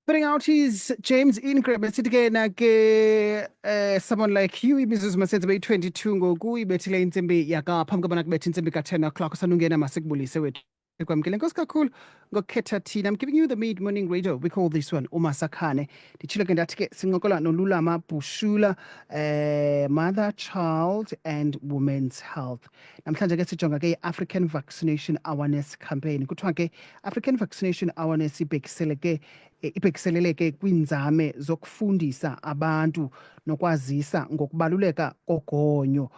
Putting out his James Ingram esithi ke someone like you imizuzu masenze beyi-22 ngoku ibethile intsimbi yakaphambi kobana kubethe intsimbi ka-10 o'clock sanungena masikubulise wethu kwamkele nkosi kakhulu ngokukhetha thina. I'm giving you the mid-morning radio. We call this one uMasakhane. Nditshilo ke ndathi ke sincokola noLulama Bushula, mother, child and women's health. Namhlanje ke sijonga ke i-African Vaccination Awareness Campaign. Kuthiwa ke African Vaccination Awareness ibhekiselele ke kwinzame zokufundisa abantu nokwazisa ngokubaluleka kogonyo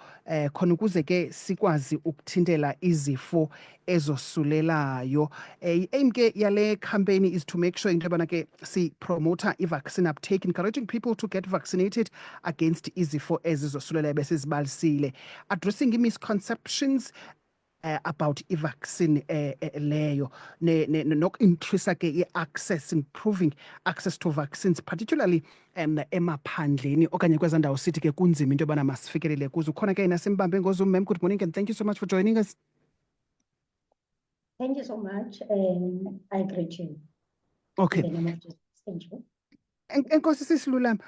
khona ukuze ke sikwazi ukuthintela izifo ezosulelayo. I-aim ke yale campaign is to make sure into yobana ke si-promoter i-vaccine uptake, encouraging people to get vaccinated against izifo ezizosulelayo besizibalisile, addressing misconceptions about i-vaccine leyo noku-increase ke i-access, improving access to vaccines, particularly emaphandleni okanye kweza ndawo sithi ke kunzima into yobana masifikelele kuzo. Khona ke nasimbambe ngoZoom. Ma'am, good morning and thank you so much for joining us. Thank you so much. I greet you. Okay. In the name of Jesus. Thank you. Enkosi sisilulama.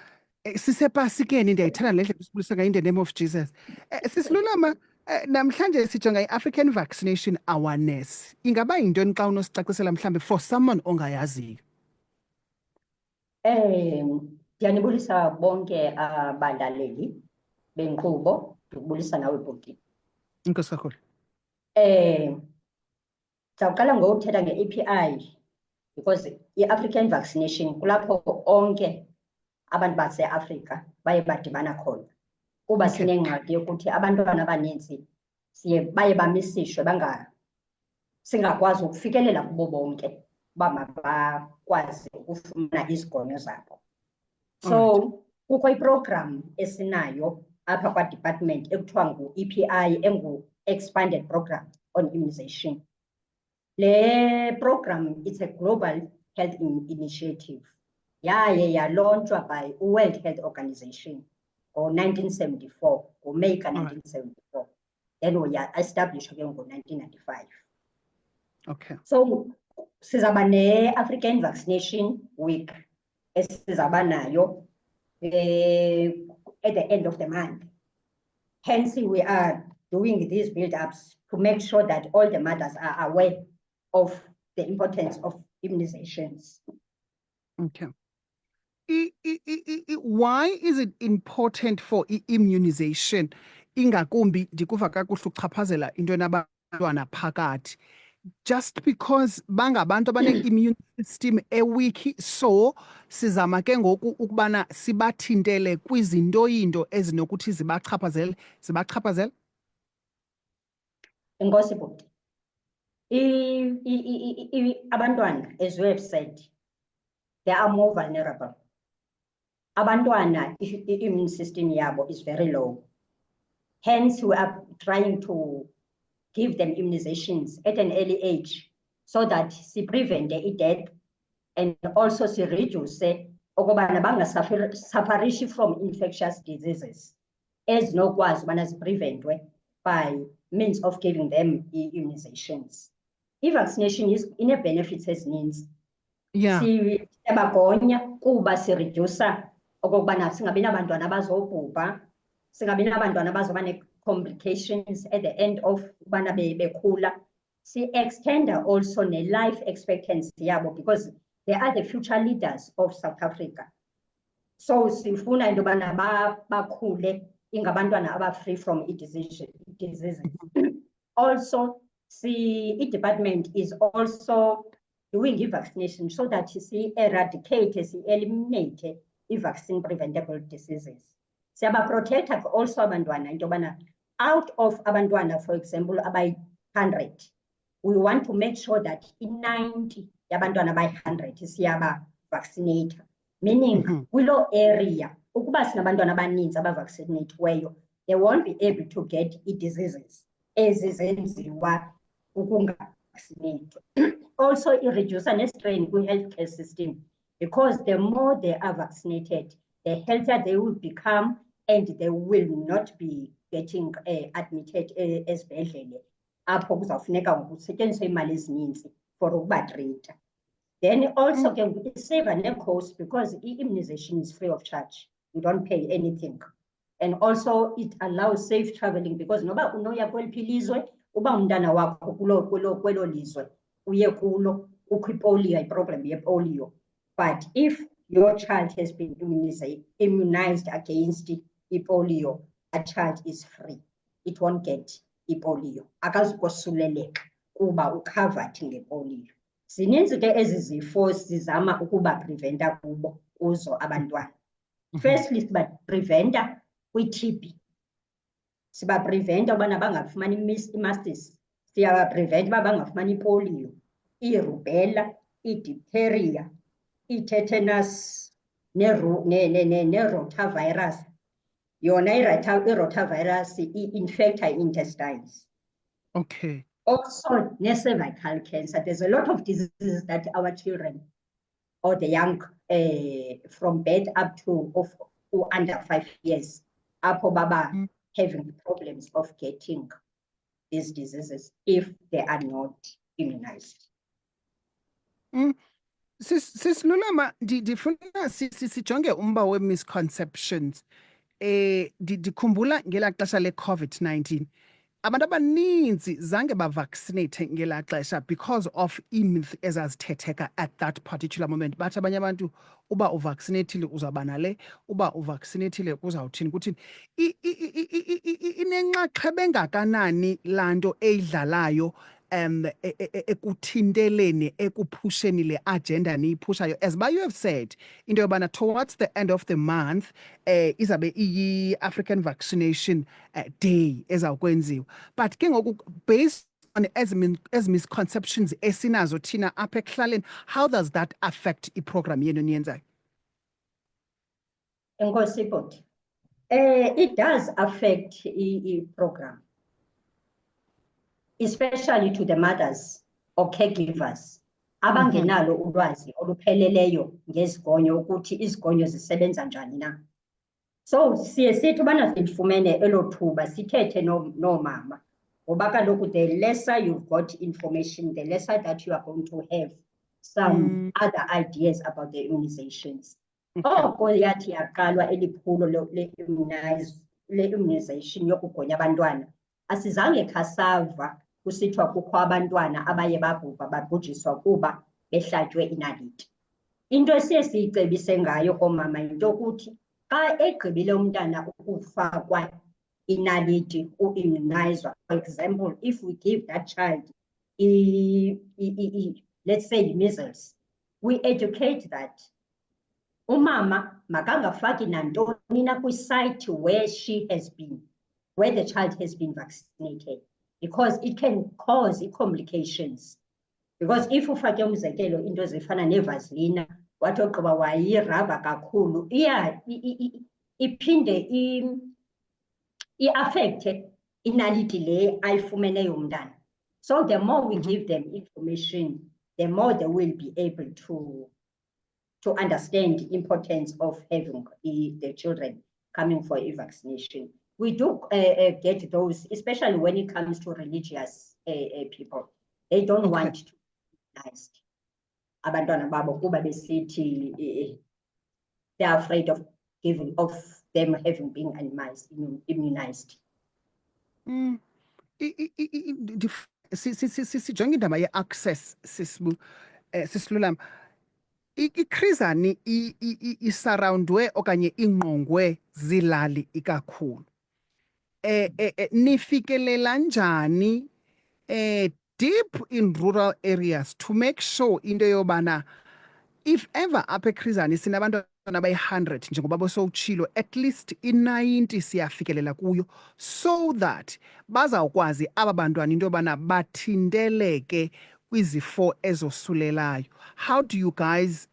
Sisepasikeni ndiyayithanda le ndlela usibulisa ngayo in the name of Jesus. Sisilulama, namhlanje sijonga i-African Vaccination Awareness. Ingaba yintoni xa unosicacisela mhlambe for someone ongayaziyo? Ndiyanibulisa bonke abadlaleli benkqubo, ndikubulisa nawe bhuti. Inkosi kakhulu. Ndizawuqala ngokuthetha nge-API because i-African vaccination kulapho onke abantu baseAfrika baye badibana khona. Kuba sinengxaki yokuthi abantwana abaninzi baye bamisishwe singakwazi ukufikelela kubo bonke uba mabakwazi ukufumana izigonyo zabo. So kukho iprogram esinayo apha kwa-department ekuthiwa ngu-EPI, engu-Expanded Program on Immunization. Le program, it's a global health initiative. Yaye yalonchwa by World Health Organization ngo-1974, ngoMeyi ka-1974. Then we established again ngo-1995. Okay. So sizaba ne-African Vaccination Week esizaba nayo at the end of the month. Hence, we are doing these build-ups to make sure that all the mothers are aware of the importance of immunizations. Okay. Why is it important for immunization? Ingakumbi ndikuva kakuhle ukuchaphazela into enabantwana phakathi. Just because bangabantu abane-immune system ewiki, so sizama ke ngoku ukubana sibathintele kwizinto ezinokuthi zibachaphazele. Enkosi bhuti. Abantwana, as we have said, they are more vulnerable. Abantwana, immune system yabo is very low. Hence, we are trying to give them immunizations at an early age so that she prevent the death and also she reduce suffering from infectious diseases as no was when as prevented by means of giving them immunizations. Vaccination is in a benefits as means. Yeah. Si abagonya kuba si reduce okubana singabi nabantwana abazobhubha, singabi nabantwana abazobane complications at the end of ubana bekhula. Si extend also ne life expectancy yabo because they are the future leaders of South Africa. So sifuna into bana bakhule ingabantwana aba free from diseases. Also, the department is also doing vaccination so that she eradicate, she eliminate vaccine preventable diseases. Siyaba protect also abantwana into bana out of abantwana, for example, about 100, we want to make sure that in 90 yabantwana by 100 siyaba vaccinate, meaning willow area ukuba sinabantwana abaninzi abavaccinate-weyo, they won't be able to get diseases ezizenziwa ukungavaccinate. Also, it reduces a strain in the healthcare system because the more they are vaccinated, the healthier they will become and they will not be getting admitted as bedlele. apho kuzawufuneka kusetyenziswe imali ezininzi for ukubatrita. Then also ke iseva ne-cost because i-immunization is free of charge. You don't pay anything. And also it allows safe traveling because noba unoya kweliphi ilizwe, uba umntana wakho kwelo lizwe, uye kulo, ukho ipolio, i-problem yepolio. But if your child has been immunized against ipolio, a child is free. It won't get ipolio. Akazukosuleleka kuba ucovered ngepolio. Zininzi ke ezi zifo sizama ukuba preventa kuzo abantwana. Firstly, siba preventa kwi-TB. Siba preventa ubana bangafumani i-mastitis. Siya preventa uba bangafumani ipolio, i-rubella, i-diphtheria, i-tetanus, ne-rotavirus. Yona i-rotavirus i-infecta intestines. Okay. Also, cervical cancer. There's a lot of diseases that our children or the young from birth up to under 5 years, Apo Baba having problems of getting these diseases if they are not immunized. Sisilulama ndifuna sijonge umba we-misconceptions. Ndikhumbula ngelaa xesha le-COVID-19. Abantu abaninzi zange bavaccinate ngelaa xesha because of imyth ezazithetheka at that particular moment. Bathi abanye abantu uba uvaccinatile uzawuba nale, uba uvaccinatile kuzawuthini kuthini. Inenxaxheba engakanani laa nto eyidlalayo ekuthinteleni, ekuphusheni le agenda niyiphushayo. As you have said, into yobana towards the end of the month, izabe iyi-African Vaccination Day ezawukwenziwa. But ke ngoku, based on as misconceptions esinazo thina apha ekuhlaleni, how does that affect i-program yenu niyenzayo? Enkosi Bhuti. It does affect i-program, especially to the mothers or caregivers abangenalo ulwazi olupheleleyo ngezigonyo ukuthi izigonyo zisebenza njani na. So siye sithi ubana silifumene elo thuba sithethe noomama ngoba kaloku the lesser you've got information, the lesser that you are going to have some other ideas about the immunizations. Oko yathi yaqalwa eliphulo le-immunization yokugonya abantwana, asizange khasava kusithiwa kukho abantwana abaye babhubha babhujiswa kuba behlatywe inaliti. Into esiye siyicebise ngayo koomama yinto yokuthi xa egqibile umntana ukufakwa inaliti, u-immunizwa, for example, if we give that child let's say measles, we educate that umama makangafaki nantoni na kwi-site where where the child has been vaccinated, because it can cause complications. Because if ufake umzekelo into ezifana nevaselina, wathi ogqiba wayirava kakhulu, iphinde i-affecte inaliti le ayifumeneyo umntana. So the more we give them information, the more they will be able to understand the importance of having the children coming for a vaccination. We do get those, especially when it comes to religious people. They don't want to be immunized. Abantwana babo kuba besithi they're afraid of them having been immunized. Sijonge indaba ye-access sisilulama. Ikrizani isarawundwe okanye ingqongwe zilali ikakhulu. Nifikelela njani deep in rural areas to make sure into yobana if ever apha eKrizani sinabantwana abayi-100 njengoba bosowutshilo, at least i-90 siyafikelela kuyo, so that bazawukwazi aba bantwana into yobana bathinteleke kwizifo ezosulelayo. How do you guys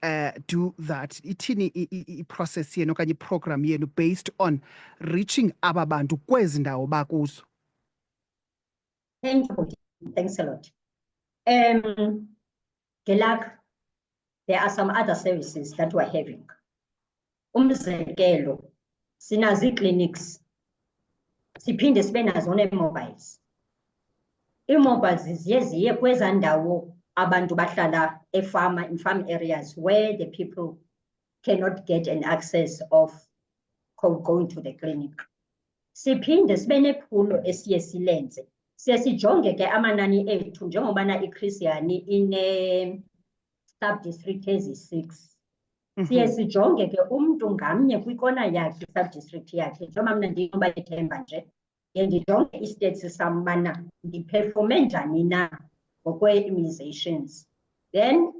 do that? Ithini i-process yenu okanye i-program yenu based on reaching aba bantu kwezi ndawo bakuzo? Thank you. Thanks a lot. Gelak, there are some other services that we're having. Umzekelo, sinazi clinics, siphinde sibe nazo ne-mobiles. ii-mobiles ziye kwezaa ndawo abantu bahlala efama, in farm areas where the people cannot get an access of going to the clinic. Siphinde sibe nephulo esiye silenze. Siye sijonge ke amanani ethu njengobana iChristiani ine-sub-district ezi-6. Siye sijonge ke umntu ngamnye kwikona yakhe i-sub-district yakhe. Njengoba mna ndinoba ethemba nje, ndijonge i-stats sam bana ndiperforme njani na ngokwe-immunizations. Then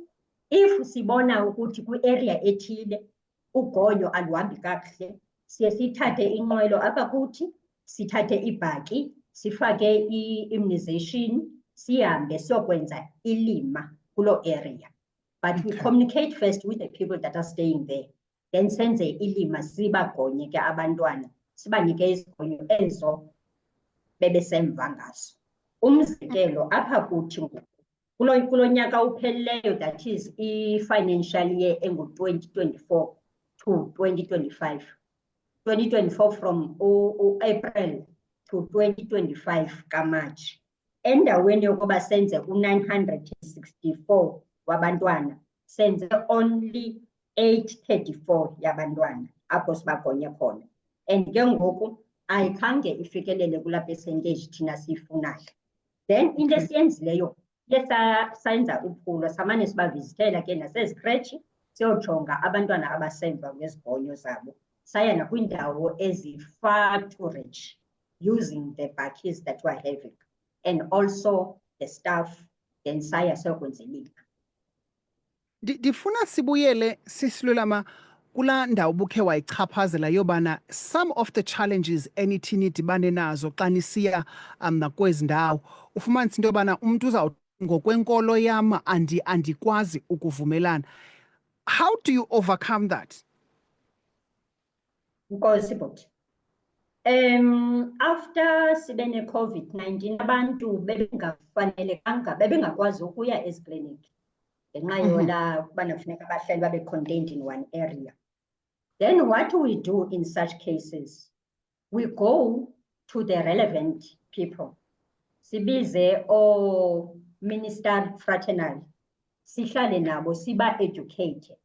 if sibona ukuthi kwi-area ethile ugonyo aluhambi kakuhle, siye sithathe inqwelo apha kuthi, sithathe ibhaki, sifake i-immunization, sihambe siyokwenza ilima kulo area. But we communicate first with the people that are staying there. Then senze ilima sibagonye ke abantwana, sibanike izigonyo ezo bebesemva ngaso. Umzekelo apha kuthi kulo nyaka uphelileyo, that is i-financial year engu-2024 to 2025. 2024 from April to 2025 kaMarch. Endaweni yokuba senze u-964 wabantwana, senze only 834 yabantwana apho sibagonye khona. And ke ngoku ayikhange ifikelele kula percentage thina siyifunayo. Then into esiyenzileyo, senza uphulo, samane sibavizithela ke nasezikretshi, siyojonga abantwana abasemva kwezigonyo zabo. Saya nakwindawo ezi-far too rich, using the bakkies that we're having, and also the staff, then saya siyokwenza ilima. Ndifuna sibuyele sisilulama kula ndawo bukhe wayichaphazela yobana some of the challenges enithi nidibane nazo xa nisiya nakwezi ndawo, ufumanisa into yobana umntu uzawuthi ngokwenkolo yam andikwazi ukuvumelana. How do you overcome that? Nkosi bhuti. After sibe ne-COVID-19, abantu bebengakwazi ukuya ezikliniki ngenxa yola ukubana kufuneka abahlali babe contained in one area. Then what we do in such cases, we go to the relevant people. Sibize o minister fraternal, sihlale nabo siba educate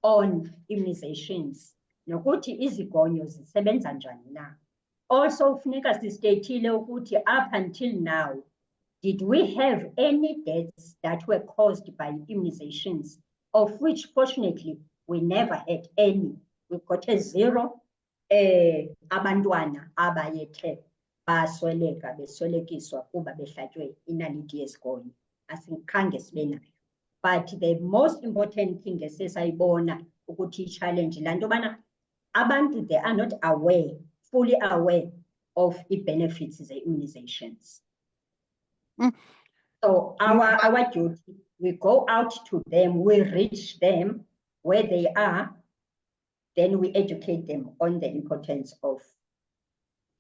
on immunizations, nokuthi izigonyo zisebenza njani na. Also funeka sistatile ukuthi up until now, did we have any deaths that were caused by immunizations, of which fortunately we never had any. We got a 0 abantwana abayethe basweleka beswelekiswa kuba behlatywe inaliti yesigonyo. Asikhange sibe nayo. But the most important thing esesayibona ukuthi i-challenge lanto bana abantu, they are not aware, fully aware of the benefits of the immunizations. So our duty, we go out to them, we reach them where they are, then we educate them on the importance of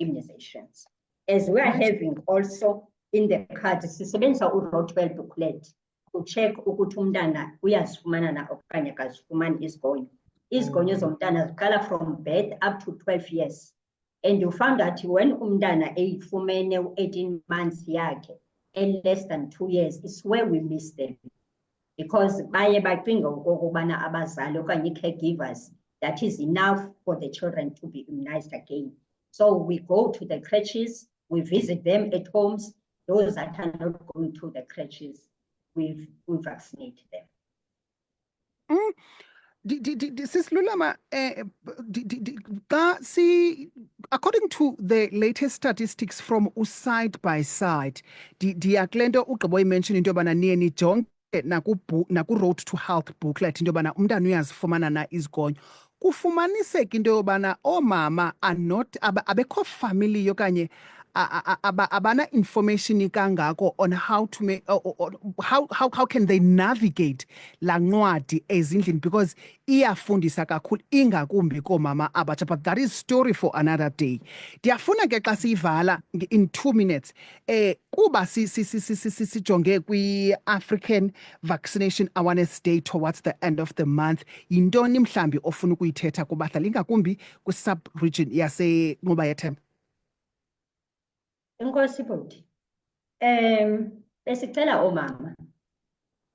immunizations. As we are having also in the card, sisebenza u-Road12 booklet, to check ukuthi umntana uyazifumana na okanye akazifumani izigonyo. Izigonyo zomntana ziqala from birth up to 12 years. And you found that when umntana eyifumene u-18 months yakhe, and less than 2 years, is where we miss them. Because baye bacinga ukubana abazali okanye caregivers, that is enough for the children to be immunized again. So we go to the crèches, we visit them at homes. Those that are not going to the crèches, we vaccinate them. Sisilulama, according to the latest statistics from Side by Side, diyaklento ugqibo mention into yobana niye nijonge naku Road to Health booklet into yobana umntana uyazifumana na izigonyo. Kufumaniseka into yobana oomama are not abekho family okanye abana information kangako on how to make how can they navigate la ncwadi ezindlini, because iyafundisa kakhulu ingakumbi koomama abatsha, but that is story for another day. Ndiyafuna ke xa siyivala in 2 minutes kuba sijonge kwi-African Vaccination Awareness Day towards the end of the month, yintoni mhlambi ofuna ukuyithetha kubahlali ingakumbi kwi-sub-region yaseNqobayethemba? Inkosi bhuti. Besicela oomama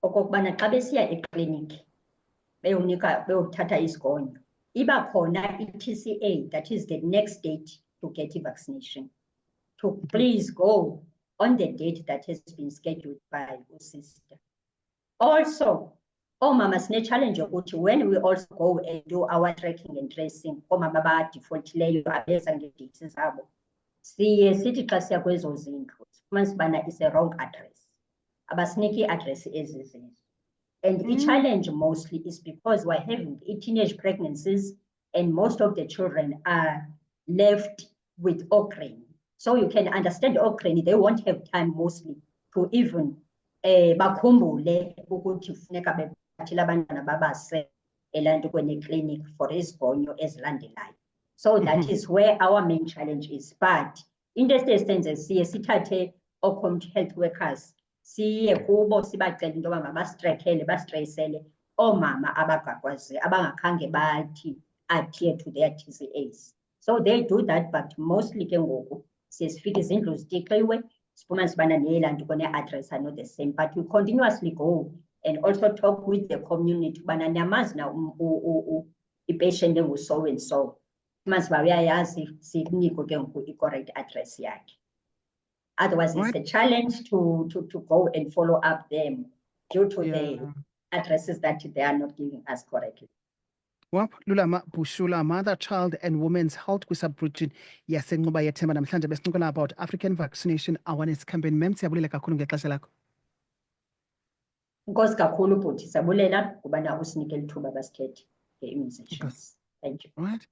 okokubana xa besiya ekliniki beyothatha isigonyo, iba khona i-TCA, that is the next date to get vaccination, to please go on the date that has been scheduled by sister. Also, oomama sine-challenge yokuthi when we also go and do our tracking and tracing, oomama abadifoltileyo abeza ngeedates zabo, siye sithi xa siya kwezo zindlu sifumanise ubana is a wrong address, abasiniki i-address ezizizo. And the challenge mostly is because we're having teenage pregnancies and most of the children are left with Ocrane. So you can understand Ocrane, they won't have time mostly to even bakhumbule ukuthi funeka bephathile abantwana babase elantukweni clinic for isigonyo ezilandelayo. So that is where our main challenge is. But into esiyenze siye sithathe community health workers siye kubo sibacela into yoba mabastrekhele bastrayisele oomama abagagwazi abangakhange bathi adhere to their TCAs. So they do that, but mostly ke ngoku siye sifike izindlu zitixiwe sifumanise ubana neyelantuko ne-address are not the same, but we continuously go and also talk with the community ubana niyamazi na i-patient engu-so and so, fumanise uba uyayazi sinikwe ke ngoku i-correct address yakhe. Otherwise, it's a challenge to go and follow up them due to the addresses that they are not giving us correctly. Wap Lulama Bushula, Mother, Child and Women's Health kwi-subregion yaseNquba yeThemba. Namhlanje besincokola about African Vaccination Awareness Campaign. Mem, siyabulele kakhulu ngexesha lakho. Inkosi kakhulu bhuti, siyabulela kubana usinike lithuba basithethe nge-immunizations. Thank you. Right.